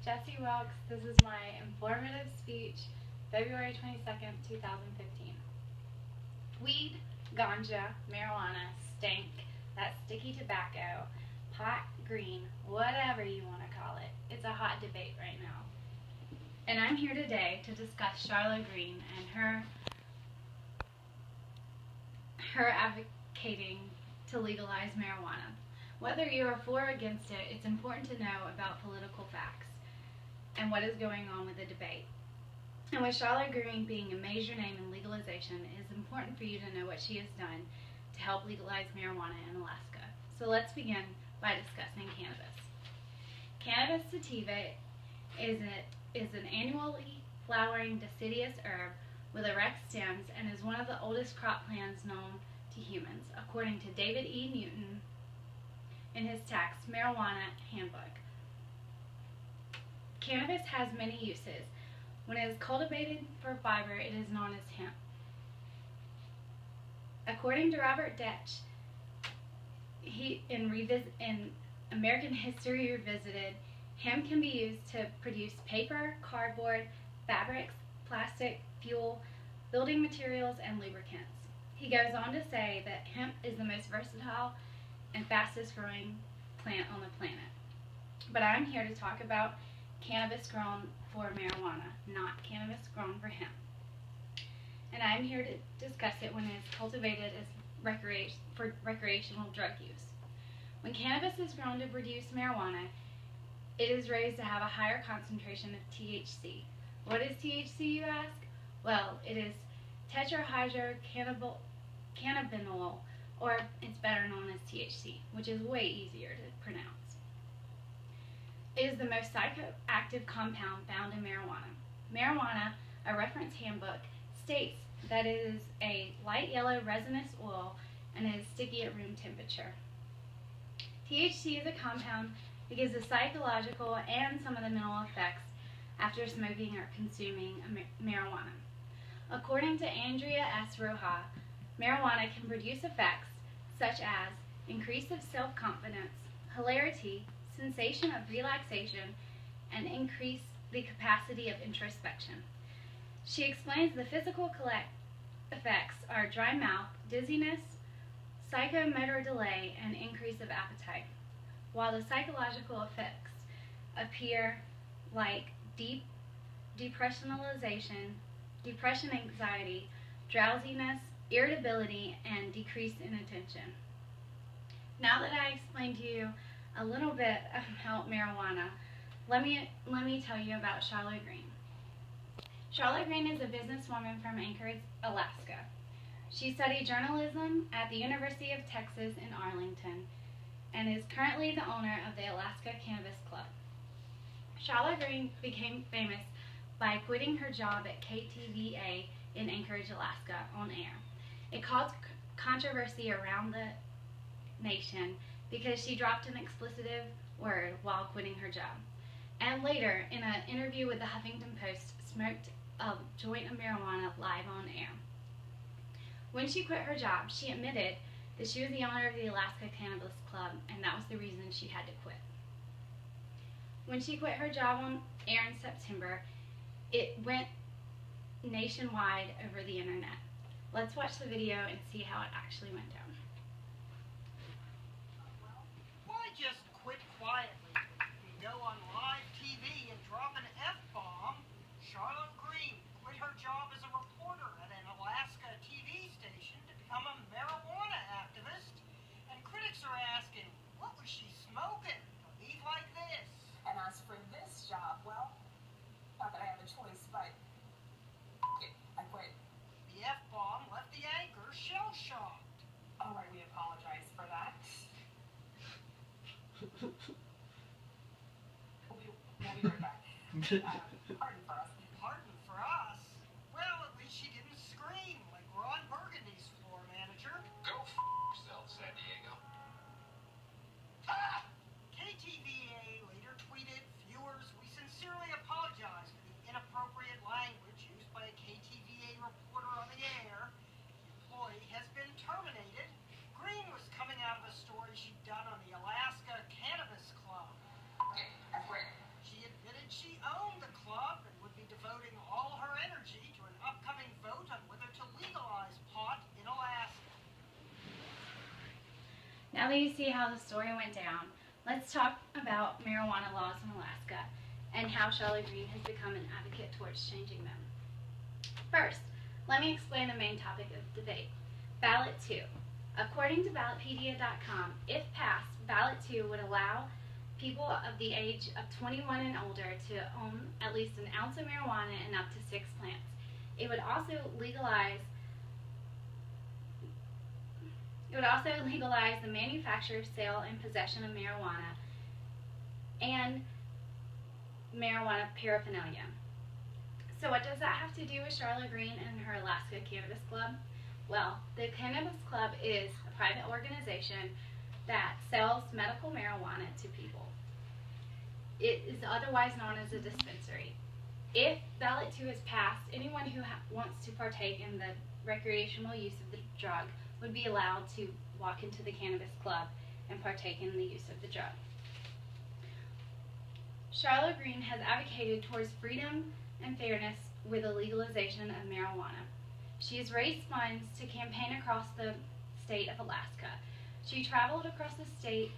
Jessie Wilks. This is my informative speech, February 22nd, 2015. Weed, ganja, marijuana, stank, that sticky tobacco, pot, green, whatever you want to call it. It's a hot debate right now. And I'm here today to discuss Charlo Greene and her advocating to legalize marijuana. Whether you are for or against it, it's important to know about political facts and what is going on with the debate. And with Charlo Greene being a major name in legalization, it is important for you to know what she has done to help legalize marijuana in Alaska. So let's begin by discussing cannabis. Cannabis sativa is an annually flowering deciduous herb with erect stems and is one of the oldest crop plants known to humans, according to David E. Newton in his text, Marijuana Handbook. Cannabis has many uses. When it is cultivated for fiber, it is known as hemp. According to Robert Detch, in American History Revisited, hemp can be used to produce paper, cardboard, fabrics, plastic, fuel, building materials, and lubricants. He goes on to say that hemp is the most versatile and fastest growing plant on the planet. But I'm here to talk about cannabis grown for marijuana, not cannabis grown for hemp. And I'm here to discuss it when it's cultivated as for recreational drug use. When cannabis is grown to produce marijuana, it is raised to have a higher concentration of THC. What is THC, you ask? Well, it is tetrahydrocannabinol, or it's better known as THC, which is way easier to pronounce. It is the most psychoactive compound found in marijuana. Marijuana, a reference handbook, states that it is a light yellow resinous oil and it is sticky at room temperature. THC is a compound that gives the psychological and some of the mental effects after smoking or consuming marijuana. According to Andrea S. Roja, marijuana can produce effects such as increase of self-confidence, hilarity, sensation of relaxation, and increase the capacity of introspection. She explains the physical effects are dry mouth, dizziness, psychomotor delay, and increase of appetite, while the psychological effects appear like deep depressionalization, depression, anxiety, drowsiness, irritability, and decrease in attention. Now that I explained to you a little bit about marijuana, let me tell you about Charlo Greene. Charlo Greene is a businesswoman from Anchorage, Alaska. She studied journalism at the University of Texas in Arlington and is currently the owner of the Alaska Cannabis Club. Charlo Greene became famous by quitting her job at KTVA in Anchorage, Alaska, on air. It caused controversy around the nation because she dropped an expletive word while quitting her job. And later, in an interview with the Huffington Post, smoked a joint of marijuana live on air. When she quit her job, she admitted that she was the owner of the Alaska Cannabis Club, and that was the reason she had to quit. When she quit her job on air in September, it went nationwide over the internet. Let's watch the video and see how it actually went down. Why just quit quietly? You go on live TV and drop an F-bomb. Charlo Greene quit her job as a reporter at an Alaska TV station to become a marijuana activist. And critics are asking, what was she smoking to leave like this? And as for this job, well, not that I have a choice, but I quit. The F-bomb left the anchor shell-shocked. All right, we apologize for that. We'll be right back. Pardon for us. Pardon for us? Well, at least she didn't scream like Ron Burgundy's floor manager. Go f*** yourself, San Diego. Ah! KTVA later tweeted, viewers, we sincerely apologize for the inappropriate language used by a KTVA reporter on the air. The employee has been terminated. Greene was coming out of a story she'd done on the Alaska Cannabis Club. I quit. She admitted she Now that you see how the story went down, let's talk about marijuana laws in Alaska and how Charlo Greene has become an advocate towards changing them. First, let me explain the main topic of debate, Ballot 2. According to ballotpedia.com, if passed, Ballot 2 would allow people of the age of 21 and older to own at least an ounce of marijuana and up to 6 plants. It would also legalize the manufacture, sale, and possession of marijuana and marijuana paraphernalia. So what does that have to do with Charlo Greene and her Alaska Cannabis Club? Well, the Cannabis Club is a private organization that sells medical marijuana to people. It is otherwise known as a dispensary. If Ballot 2 is passed, anyone who wants to partake in the recreational use of the drug would be allowed to walk into the Cannabis Club and partake in the use of the drug. Charlo Greene has advocated towards freedom and fairness with the legalization of marijuana. She has raised funds to campaign across the state of Alaska. She traveled across the state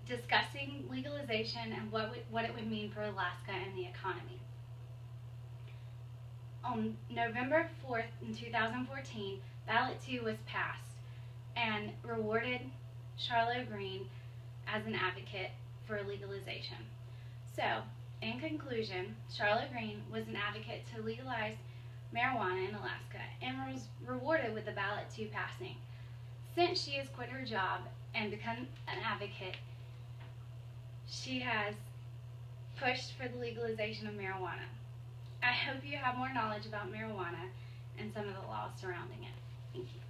discussing legalization and what it would mean for Alaska and the economy. On November 4th in 2014, Ballot 2 was passed and rewarded Charlo Greene as an advocate for legalization. So, in conclusion, Charlo Greene was an advocate to legalize marijuana in Alaska and was rewarded with the Ballot 2 passing. Since she has quit her job and become an advocate, she has pushed for the legalization of marijuana. I hope you have more knowledge about marijuana and some of the laws surrounding it. Thank you.